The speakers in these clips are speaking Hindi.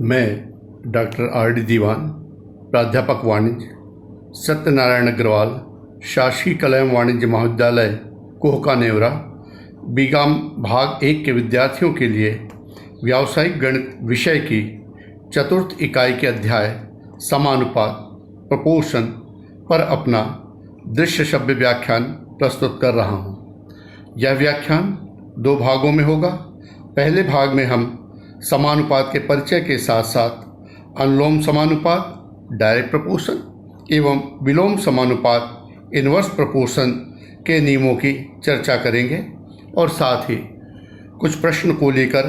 मैं डॉक्टर R.D. दीवान, प्राध्यापक वाणिज्य, सत्यनारायण अग्रवाल, शासकीय कला एवं वाणिज्य महाविद्यालय कोहका नेवरा, बीकॉम भाग 1 के विद्यार्थियों के लिए व्यावसायिक गणित विषय की चतुर्थ इकाई के अध्याय समानुपात प्रपोर्शन पर अपना दृश्य श्रव्य व्याख्यान प्रस्तुत कर रहा हूँ। यह व्याख्यान 2 भागों में होगा। पहले भाग में हम समानुपात के परिचय के साथ साथ अनुलोम समानुपात डायरेक्ट प्रपोर्शन एवं विलोम समानुपात इनवर्स प्रपोर्शन के नियमों की चर्चा करेंगे और साथ ही कुछ प्रश्न को लेकर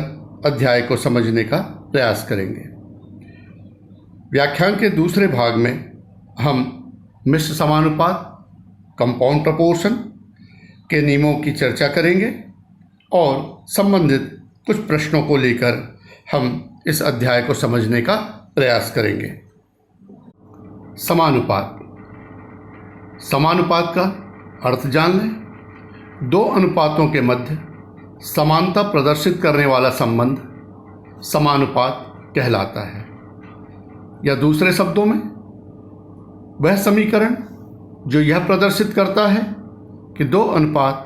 अध्याय को समझने का प्रयास करेंगे। व्याख्यान के दूसरे भाग में हम मिश्र समानुपात कंपाउंड प्रपोर्शन के नियमों की चर्चा करेंगे और संबंधित कुछ प्रश्नों को लेकर हम इस अध्याय को समझने का प्रयास करेंगे। समानुपात का अर्थ जान लें। 2 अनुपातों के मध्य समानता प्रदर्शित करने वाला संबंध समानुपात कहलाता है, या दूसरे शब्दों में वह समीकरण जो यह प्रदर्शित करता है कि 2 अनुपात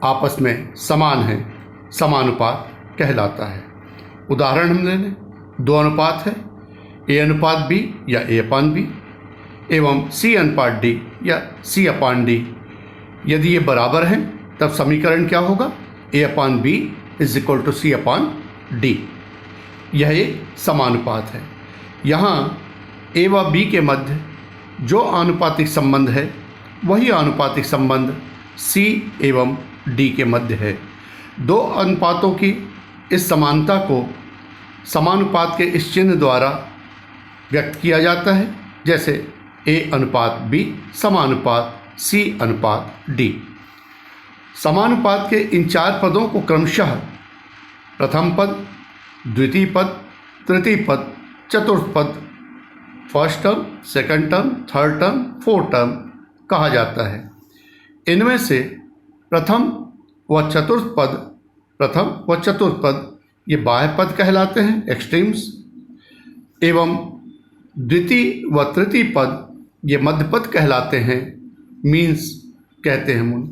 आपस में समान हैं समानुपात कहलाता है। उदाहरण हम ले लें। 2 अनुपात है A अनुपात B या A/B एवं C अनुपात D या C/D। यदि ये बराबर हैं तब समीकरण क्या होगा? A/B = C/D। यह एक समानुपात है। यहाँ A व B के मध्य जो आनुपातिक संबंध है वही आनुपातिक संबंध C एवं D के मध्य है। 2 अनुपातों की इस समानता को समानुपात के इस चिन्ह द्वारा व्यक्त किया जाता है, जैसे A/B समानुपात C/D। समानुपात के इन 4 पदों को क्रमशः प्रथम पद, द्वितीय पद, तृतीय पद, चतुर्थ पद, first term, second term, third term, fourth term कहा जाता है। इनमें से प्रथम व चतुर्थ पद ये बाह्य पद कहलाते हैं, एक्सट्रीम्स, एवं द्वितीय व तृतीय पद ये मध्य पद कहलाते हैं, मीन्स कहते हैं मुनि।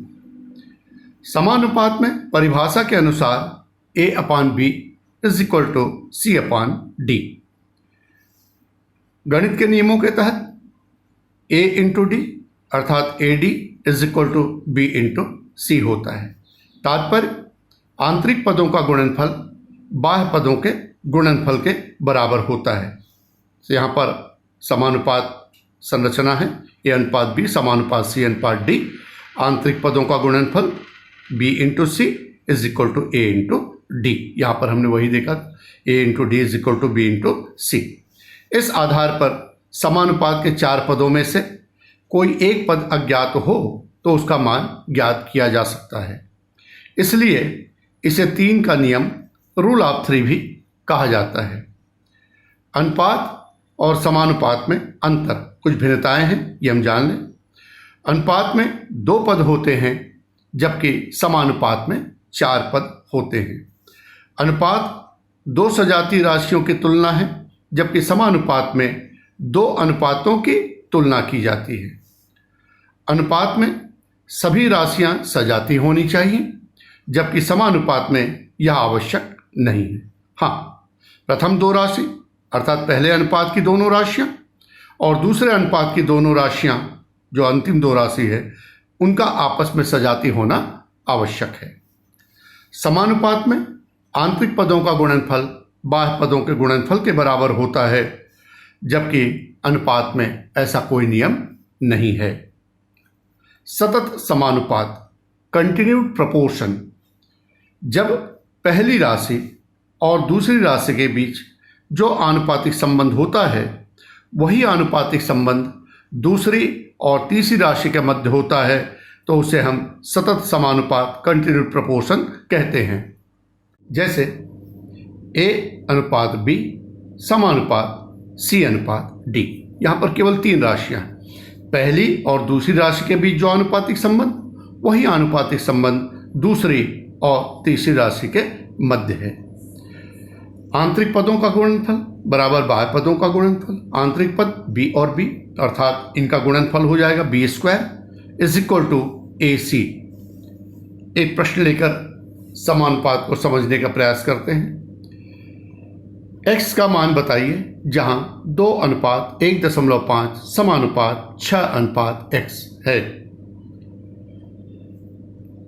समानुपात में परिभाषा के अनुसार A/B = C/D। गणित के नियमों के तहत A × D अर्थात AD = B × C होता है। तात्पर्य आंतरिक पदों का गुणनफल बाह्य पदों के गुणनफल के बराबर होता है। तो यहाँ पर समानुपात संरचना है A/B समानुपात C/D। आंतरिक पदों का गुणनफल B × C = A × D। यहाँ पर हमने वही देखा, A × D = B × C। इस आधार पर समानुपात के 4 पदों में से कोई एक पद अज्ञात हो तो उसका मान ज्ञात किया जा सकता है। इसलिए इसे 3 का नियम रूल ऑफ 3 भी कहा जाता है। अनुपात और समानुपात में अंतर, कुछ भिन्नताएं हैं, ये हम जान लें। अनुपात में 2 पद होते हैं जबकि समानुपात में 4 पद होते हैं। अनुपात 2 सजातीय राशियों की तुलना है जबकि समानुपात में 2 अनुपातों की तुलना की जाती है। अनुपात में सभी राशियां सजातीय होनी चाहिए जबकि समानुपात में यह आवश्यक नहीं है। हाँ, प्रथम 2 राशि अर्थात पहले अनुपात की दोनों राशियां और दूसरे अनुपात की दोनों राशियां जो अंतिम 2 राशि है उनका आपस में सजातीय होना आवश्यक है। समानुपात में आंतरिक पदों का गुणनफल बाह्य पदों के गुणनफल के बराबर होता है जबकि अनुपात में ऐसा कोई नियम नहीं है। सतत समानुपात कंटिन्यूड प्रपोर्शन, जब पहली राशि और दूसरी राशि के बीच जो आनुपातिक संबंध होता है वही आनुपातिक संबंध दूसरी और तीसरी राशि के मध्य होता है तो उसे हम सतत समानुपात कंटिन्यूड प्रपोर्शन कहते हैं। जैसे A/B समानुपात C/D। यहाँ पर केवल 3 राशियाँ हैं। पहली और दूसरी राशि के बीच जो आनुपातिक संबंध वही आनुपातिक संबंध दूसरी और तीसरी राशि के मध्य है। आंतरिक पदों का गुणनफल बराबर बाह्य पदों का गुणनफल। आंतरिक पद b और b अर्थात इनका गुणनफल हो जाएगा b square is equal to AC। एक प्रश्न लेकर समानुपात को समझने का प्रयास करते हैं। x का मान बताइए जहां 2:1.5 समानुपात 6:x है।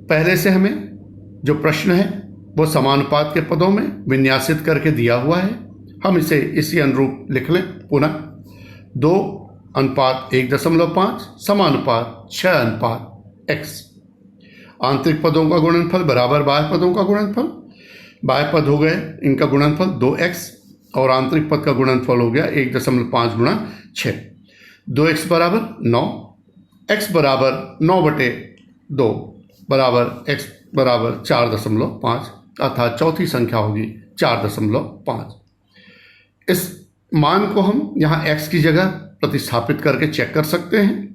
पहले से हमें जो प्रश्न है वो समानुपात के पदों में विन्यासित करके दिया हुआ है। हम इसे इसी अनुरूप लिख लें पुनः। 2:1.5 समानुपात 6:x। आंतरिक पदों का गुणनफल बराबर बाह्य पदों का गुणनफल। बाह्य पद हो गए इनका गुणनफल 2x और आंतरिक पद का गुणनफल हो गया 1.5 गुणा 6। 2x बराबर 9, x बराबर 9/2 बराबर x बराबर 4.5 अर्थात चौथी संख्या होगी 4.5। इस मान को हम यहाँ x की जगह प्रतिस्थापित करके चेक कर सकते हैं।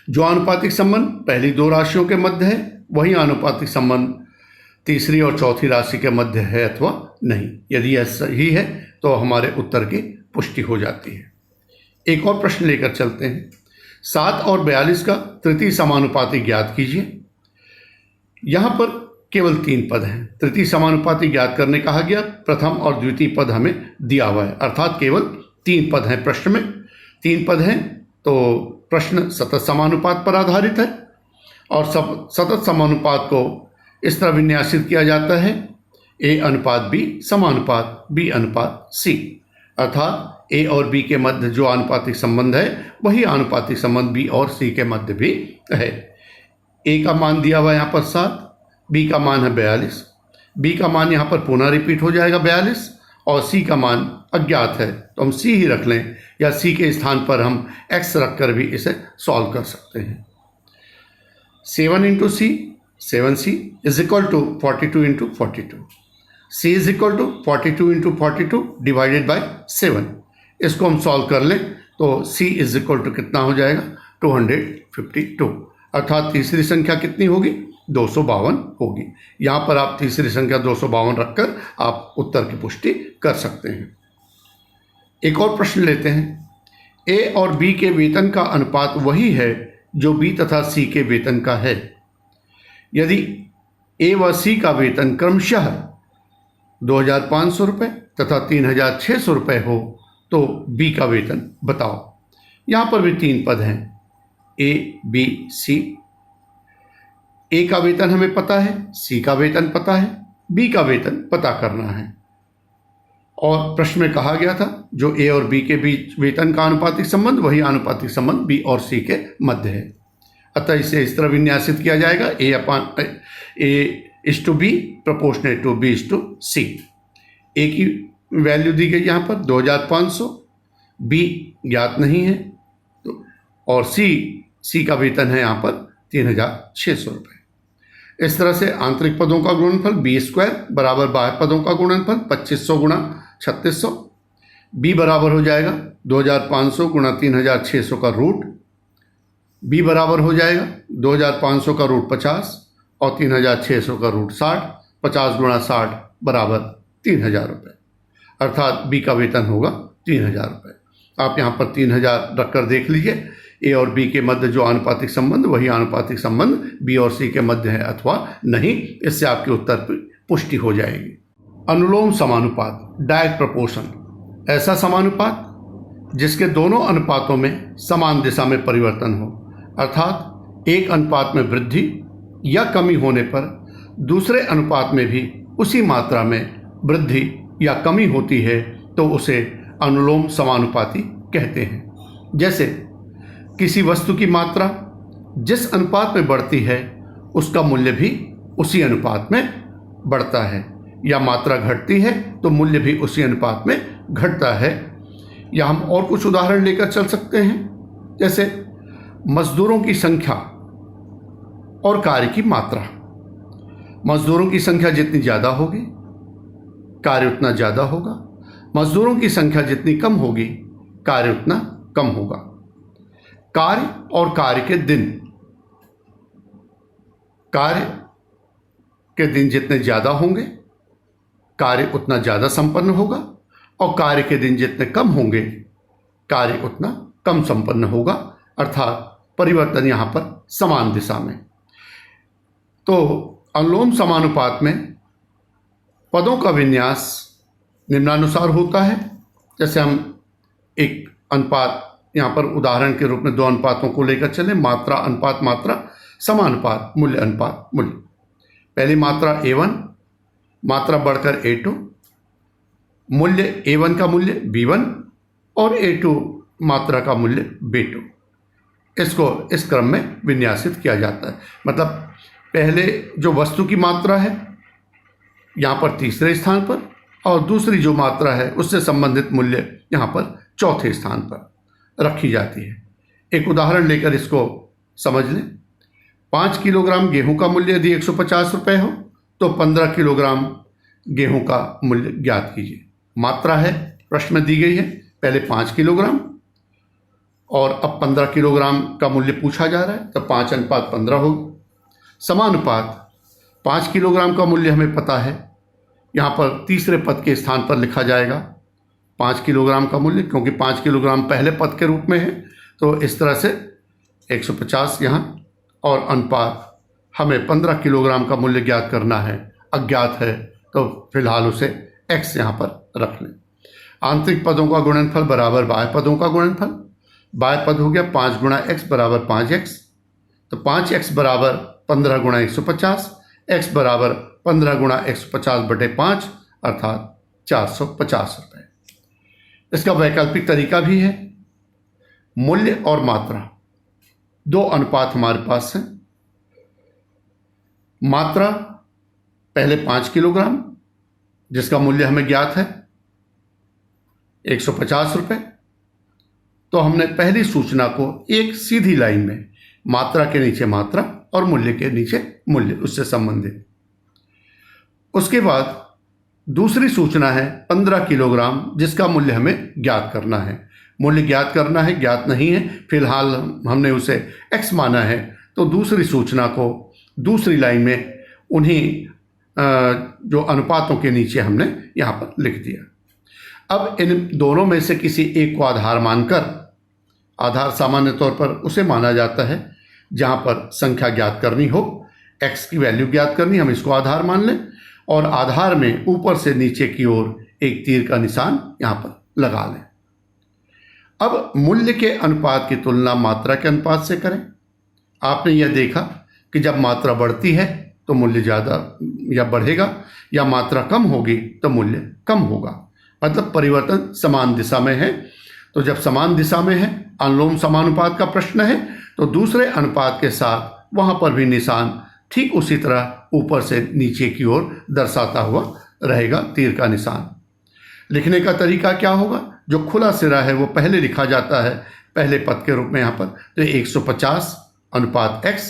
जो आनुपातिक संबंध पहली दो राशियों के मध्य है वही आनुपातिक संबंध तीसरी और चौथी राशि के मध्य है अथवा नहीं। यदि यह सही है तो हमारे उत्तर की पुष्टि हो जाती है। एक और प्रश्न लेकर चलते हैं। 7 और 42 का तृतीय समानुपाती ज्ञात कीजिए। यहाँ पर केवल 3 पद हैं। तृतीय समानुपाती ज्ञात करने कहा गया, प्रथम और द्वितीय पद हमें दिया हुआ है अर्थात केवल 3 पद हैं। प्रश्न में 3 पद हैं तो प्रश्न सतत समानुपात पर आधारित है और सतत समानुपात को इस तरह विन्यासित किया जाता है A/B समानुपात B/C अर्थात A और B के मध्य जो आनुपातिक संबंध है वही आनुपातिक संबंध B और C के मध्य भी है। A का मान दिया हुआ यहाँ पर 7, B का मान है 42, B का मान यहाँ पर पुनः रिपीट हो जाएगा 42 और C का मान अज्ञात है तो हम C ही रख लें या C के स्थान पर हम X रखकर भी इसे सॉल्व कर सकते हैं। 7 into C 7C is equal to 42 into 42। C is equal to 42 into 42 divided by 7। इसको हम सॉल्व कर लें तो C is equal to कितना हो जाएगा 252 अर्थात तीसरी संख्या कितनी होगी 252 होगी। यहाँ पर आप तीसरी संख्या 252 रखकर आप उत्तर की पुष्टि कर सकते हैं। एक और प्रश्न लेते हैं। A और B के वेतन का अनुपात वही है जो B तथा C के वेतन का है। यदि A व C का वेतन क्रमशः 2,500 रुपये तथा 3,600 रुपये हो तो B का वेतन बताओ। यहाँ पर भी 3 पद हैं A, B, C। A का वेतन हमें पता है, C का वेतन पता है, B का वेतन पता करना है। और प्रश्न में कहा गया था जो A और B के बीच वेतन का आनुपातिक संबंध वही आनुपातिक संबंध B और C के मध्य है। अतः इसे इस तरह विन्यासित किया जाएगा A/B proportionate to B/C। A की वैल्यू दी गई यहाँ पर 2,500, B ज्ञात नहीं है तो और C का वेतन है यहाँ पर 3,600 रुपये। इस तरह से आंतरिक पदों का गुणनफल B स्क्वायर बराबर बाह्य पदों का गुणनफल 2500 गुणा 3600। B बराबर हो जाएगा 2,500 गुणा 3,600 का रूट। B बराबर हो जाएगा 2,500 का रूट 50 और 3,600 का रूट 60। 50 गुणा 60 बराबर 3,000 रुपये अर्थात B का वेतन होगा 3,000 रुपये। आप यहाँ पर 3,000 रखकर देख लीजिए A और B के मध्य जो आनुपातिक संबंध वही आनुपातिक संबंध B और C के मध्य है अथवा नहीं। इससे आपके उत्तर की पुष्टि हो जाएगी। अनुलोम समानुपात डायरेक्ट प्रोपोर्शन ऐसा समानुपात जिसके दोनों अनुपातों में समान दिशा में परिवर्तन हो अर्थात एक अनुपात में वृद्धि या कमी होने पर दूसरे अनुपात में भी उसी मात्रा में वृद्धि या कमी होती है तो उसे अनुलोम समानुपाती कहते हैं। जैसे किसी वस्तु की मात्रा जिस अनुपात में बढ़ती है उसका मूल्य भी उसी अनुपात में बढ़ता है या मात्रा घटती है तो मूल्य भी उसी अनुपात में घटता है। या हम और कुछ उदाहरण लेकर चल सकते हैं जैसे मजदूरों की संख्या और कार्य की मात्रा। मजदूरों की संख्या जितनी ज़्यादा होगी कार्य उतना ज़्यादा होगा, मजदूरों की संख्या जितनी कम होगी कार्य उतना कम होगा। कार्य और कार्य के दिन जितने ज़्यादा होंगे कार्य उतना ज़्यादा संपन्न होगा, और कार्य के दिन जितने कम होंगे कार्य उतना कम संपन्न होगा, अर्थात परिवर्तन यहाँ पर समान दिशा में। तो अनुलोम समानुपात में पदों का विन्यास निम्नानुसार होता है। जैसे हम एक अनुपात यहाँ पर उदाहरण के रूप में दो अनुपातों को लेकर चले, मात्रा अनुपात मात्रा, समानुपात मूल्य अनुपात मूल्य। पहली मात्रा A1, मात्रा बढ़कर A2, मूल्य A1 का मूल्य B1 और A2 मात्रा का मूल्य B2। इसको इस क्रम में विन्यासित किया जाता है। मतलब पहले जो वस्तु की मात्रा है यहाँ पर तीसरे स्थान पर, और दूसरी जो मात्रा है उससे संबंधित मूल्य यहाँ पर चौथे स्थान पर रखी जाती है। एक उदाहरण लेकर इसको समझ लें। 5 किलोग्राम गेहूं का मूल्य यदि 150 रुपये हो तो 15 किलोग्राम गेहूं का मूल्य ज्ञात कीजिए। मात्रा है प्रश्न में दी गई है, पहले 5 किलोग्राम और अब 15 किलोग्राम का मूल्य पूछा जा रहा है, तो 5:15 होगा। समानुपात, 5 किलोग्राम का मूल्य हमें पता है, यहाँ पर तीसरे पद के स्थान पर लिखा जाएगा 5 किलोग्राम का मूल्य, क्योंकि 5 किलोग्राम पहले पद के रूप में है, तो इस तरह से 150 यहाँ, और अनुपात हमें 15 किलोग्राम का मूल्य ज्ञात करना है, अज्ञात है तो फिलहाल उसे x यहाँ पर रख लें। आंतरिक पदों का गुणनफल बराबर बाह्य पदों का गुणनफल। बाह्य पद हो गया 5 गुणा x बराबर 5x, तो 5x बराबर 15 गुणा 150, x बराबर 15 गुणा 150 बटे 5 अर्थात 450 रुपये। इसका वैकल्पिक तरीका भी है। मूल्य और मात्रा दो अनुपात हमारे पास हैं। मात्रा पहले 5 किलोग्राम जिसका मूल्य हमें ज्ञात है 150 रुपये, तो हमने पहली सूचना को एक सीधी लाइन में मात्रा के नीचे मात्रा और मूल्य के नीचे मूल्य उससे संबंधित। उसके बाद दूसरी सूचना है 15 किलोग्राम जिसका मूल्य हमें ज्ञात करना है। मूल्य ज्ञात करना है, ज्ञात नहीं है, फिलहाल हमने उसे x माना है, तो दूसरी सूचना को दूसरी लाइन में उन्हीं जो अनुपातों के नीचे हमने यहाँ पर लिख दिया। अब इन दोनों में से किसी एक को आधार मानकर, आधार सामान्य तौर पर उसे माना जाता है जहाँ पर संख्या ज्ञात करनी हो, x की वैल्यू ज्ञात करनी, हम इसको आधार मान लें, और आधार में ऊपर से नीचे की ओर एक तीर का निशान यहाँ पर लगा लें। अब मूल्य के अनुपात की तुलना मात्रा के अनुपात से करें। आपने यह देखा कि जब मात्रा बढ़ती है तो मूल्य ज़्यादा या बढ़ेगा, या मात्रा कम होगी तो मूल्य कम होगा। मतलब परिवर्तन समान दिशा में है। तो जब समान दिशा में है, अनुलोम समानुपात का प्रश्न है, तो दूसरे अनुपात के साथ वहाँ पर भी निशान ठीक उसी तरह ऊपर से नीचे की ओर दर्शाता हुआ रहेगा, तीर का निशान। लिखने का तरीका क्या होगा? जो खुला सिरा है वो पहले लिखा जाता है पहले पद के रूप में यहाँ पर, तो 150 अनुपात x,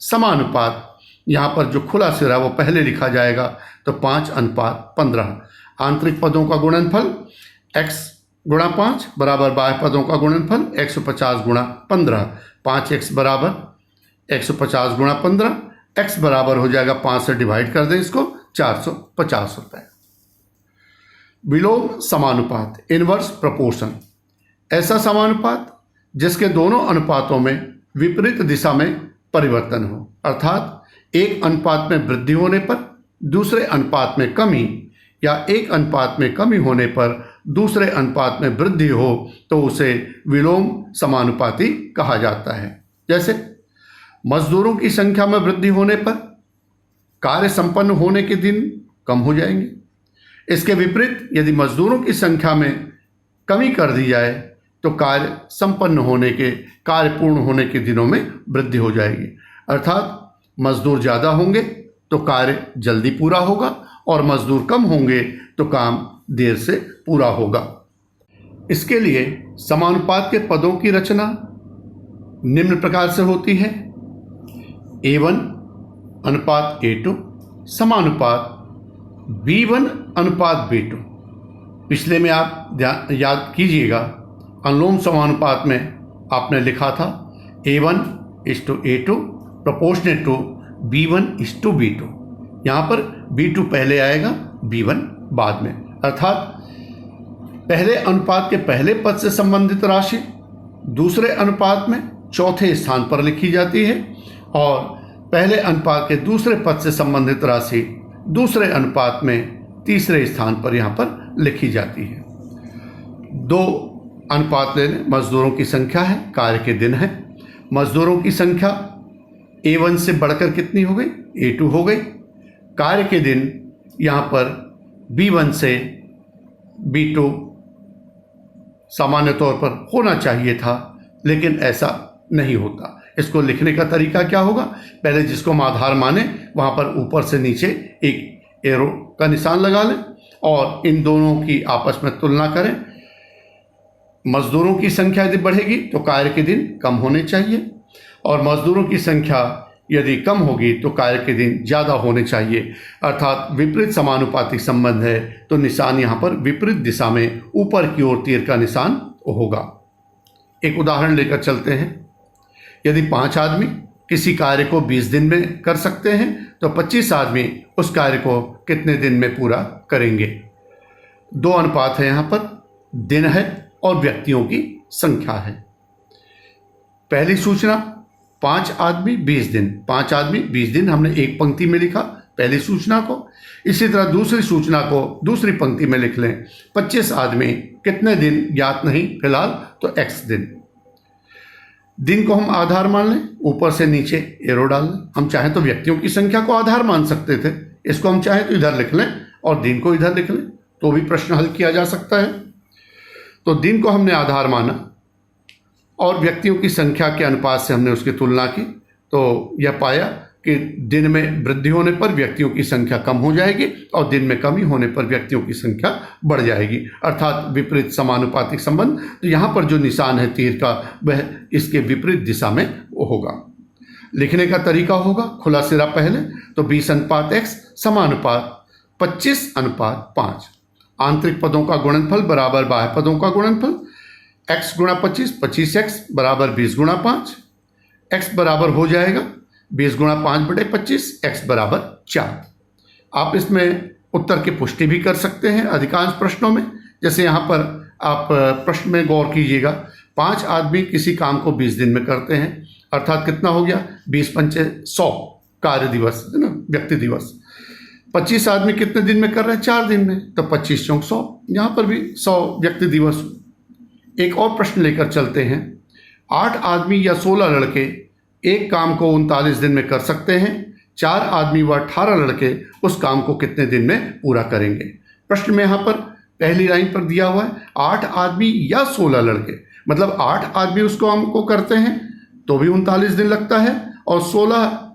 समानुपात यहाँ पर जो खुला सिरा वो पहले लिखा जाएगा, तो 5:15। आंतरिक पदों का गुणनफल x गुणा 5 बराबर बाह्य पदों का गुणनफल 150 गुणा 15। 5x बराबर 150 गुणा 15, x बराबर हो जाएगा 5 से डिवाइड कर दें इसको, 450 रुपये। विलोम समानुपात, इनवर्स प्रोपोर्शन, ऐसा समानुपात जिसके दोनों अनुपातों में विपरीत दिशा में परिवर्तन हो, अर्थात एक अनुपात में वृद्धि होने पर दूसरे अनुपात में कमी, या एक अनुपात में कमी होने पर दूसरे अनुपात में वृद्धि हो, तो उसे विलोम समानुपाती कहा जाता है। जैसे मजदूरों की संख्या में वृद्धि होने पर कार्य संपन्न होने के दिन कम हो जाएंगे। इसके विपरीत यदि मजदूरों की संख्या में कमी कर दी जाए तो कार्य संपन्न होने के, कार्य पूर्ण होने के दिनों में वृद्धि हो जाएगी। अर्थात मजदूर ज़्यादा होंगे तो कार्य जल्दी पूरा होगा, और मजदूर कम होंगे तो काम देर से पूरा होगा। इसके लिए समानुपात के पदों की रचना निम्न प्रकार से होती है: A1 अनुपात A2 समानुपात B1 अनुपात B2। पिछले में आप याद कीजिएगा, अनुलोम समानुपात में आपने लिखा था A1:A2 प्रोपोर्शनेट टू B1:B2। यहाँ पर B2 पहले आएगा, B1 बाद में, अर्थात पहले अनुपात के पहले पद से संबंधित राशि दूसरे अनुपात में चौथे स्थान पर लिखी जाती है और पहले अनुपात के दूसरे पद से संबंधित राशि दूसरे अनुपात में तीसरे स्थान पर यहाँ पर लिखी जाती है। दो अनुपात ले लें। मजदूरों की संख्या है, कार्य के दिन है। मजदूरों की संख्या A1 से बढ़कर कितनी हो गई? A2 हो गई। कार्य के दिन यहाँ पर B1 से B2 सामान्य तौर पर होना चाहिए था, लेकिन ऐसा नहीं होता। इसको लिखने का तरीका क्या होगा? पहले जिसको हम आधार माने वहाँ पर ऊपर से नीचे एक एरो का निशान लगा लें और इन दोनों की आपस में तुलना करें। मजदूरों की संख्या यदि बढ़ेगी तो कार्य के दिन कम होने चाहिए और मजदूरों की संख्या यदि कम होगी तो कार्य के दिन ज़्यादा होने चाहिए, अर्थात विपरीत समानुपातिक संबंध है तो निशान यहाँ पर विपरीत दिशा में ऊपर की ओर तीर का निशान होगा। एक उदाहरण लेकर चलते हैं। यदि 5 आदमी किसी कार्य को 20 दिन में कर सकते हैं तो 25 आदमी उस कार्य को कितने दिन में पूरा करेंगे? दो अनुपात है यहाँ पर, दिन है और व्यक्तियों की संख्या है। पहली सूचना 5 आदमी 20 दिन, 5 आदमी 20 दिन हमने एक पंक्ति में लिखा पहली सूचना को। इसी तरह दूसरी सूचना को दूसरी पंक्ति में लिख लें। 25 आदमी कितने दिन ज्ञात नहीं फिलहाल, तो x दिन। दिन को हम आधार मान लें, ऊपर से नीचे एरो डाल लें। हम चाहें तो व्यक्तियों की संख्या को आधार मान सकते थे, इसको हम चाहें तो इधर लिख लें और दिन को इधर लिख लें तो भी प्रश्न हल किया जा सकता है। तो दिन को हमने आधार माना और व्यक्तियों की संख्या के अनुपात से हमने उसकी तुलना की तो यह पाया कि दिन में वृद्धि होने पर व्यक्तियों की संख्या कम हो जाएगी और दिन में कमी होने पर व्यक्तियों की संख्या बढ़ जाएगी, अर्थात विपरीत समानुपातिक संबंध। तो यहाँ पर जो निशान है तीर का वह इसके विपरीत दिशा में होगा। लिखने का तरीका होगा खुला सिरा पहले तो 20:x समानुपात 25:5। आंतरिक पदों का गुणनफल बराबर बाह्य पदों का गुणनफल। x गुणा 25, 25x बराबर 20:5। x बराबर हो जाएगा 20 गुणा 5/25, x बराबर 4। आप इसमें उत्तर की पुष्टि भी कर सकते हैं अधिकांश प्रश्नों में। जैसे यहाँ पर आप प्रश्न में गौर कीजिएगा, 5 आदमी किसी काम को 20 दिन में करते हैं, अर्थात कितना हो गया? 20×5 100 कार्य दिवस है ना, व्यक्ति दिवस। 25 आदमी कितने दिन में कर रहे हैं? 4 दिन में, तो 25×4 100। यहाँ पर भी 100 व्यक्ति दिवस। एक और प्रश्न लेकर चलते हैं। 8 आदमी या 16 लड़के एक काम को 39 दिन में कर सकते हैं। 4 आदमी व 18 लड़के उस काम को कितने दिन में पूरा करेंगे? प्रश्न में यहाँ पर पहली लाइन पर दिया हुआ है 8 आदमी या 16 लड़के, मतलब 8 आदमी उस काम को करते हैं तो भी 39 दिन लगता है और 16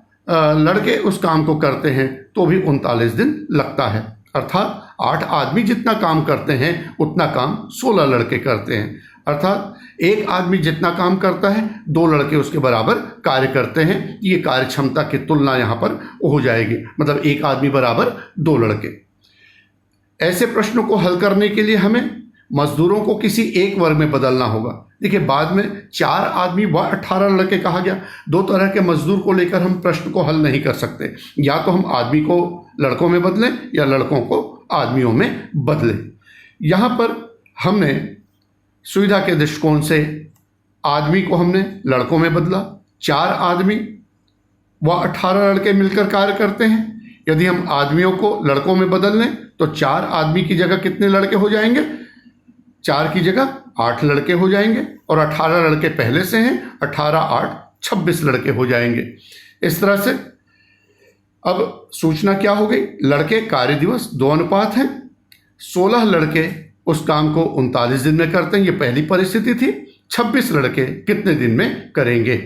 लड़के उस काम को करते हैं तो भी 39 दिन लगता है, अर्थात 8 आदमी जितना काम करते हैं उतना काम 16 लड़के करते हैं, अर्थात एक आदमी जितना काम करता है 2 लड़के उसके बराबर कार्य करते हैं। ये कार्य क्षमता की तुलना यहाँ पर हो जाएगी, मतलब एक आदमी बराबर 2 लड़के। ऐसे प्रश्नों को हल करने के लिए हमें मजदूरों को किसी एक वर्ग में बदलना होगा। देखिए बाद में 4 आदमी व 18 लड़के कहा गया। 2 तरह के मजदूर को लेकर हम प्रश्न को हल नहीं कर सकते, या तो हम आदमी को लड़कों में बदलें या लड़कों को आदमियों में बदलें। यहाँ पर हमने सुविधा के दृष्टिकोण से आदमी को हमने लड़कों में बदला। 4 आदमी व 18 लड़के मिलकर कार्य करते हैं। यदि हम आदमियों को लड़कों में बदल लें तो 4 आदमी की जगह कितने लड़के हो जाएंगे? 4 की जगह 8 लड़के हो जाएंगे और 18 लड़के पहले से हैं, 18 8 26 लड़के हो जाएंगे। इस तरह से अब सूचना क्या हो गई? लड़के कार्य दिवस 2 अनुपात हैं। 16 लड़के उस काम को 39 दिन में करते हैं, ये पहली परिस्थिति थी। 26 लड़के कितने दिन में करेंगे?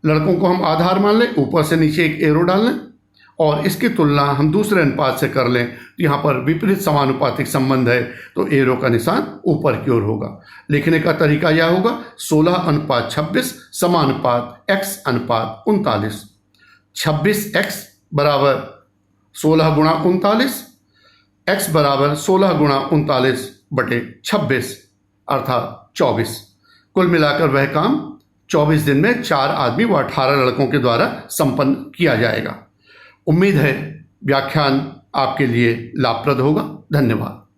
लड़कों को हम आधार मान लें, ऊपर से नीचे एक एरो डाल लें और इसकी तुलना हम दूसरे अनुपात से कर लें तो यहाँ पर विपरीत समानुपातिक संबंध है तो एरो का निशान ऊपर की ओर होगा। लिखने का तरीका यह होगा 16:26 समानुपात x अनुपात 39। 26x बराबर 16 गुणा 39, x बराबर 16 गुणा 39/26 अर्थात 24। कुल मिलाकर वह काम 24 दिन में 4 आदमी व 18 लड़कों के द्वारा संपन्न किया जाएगा। उम्मीद है व्याख्यान आपके लिए लाभप्रद होगा। धन्यवाद।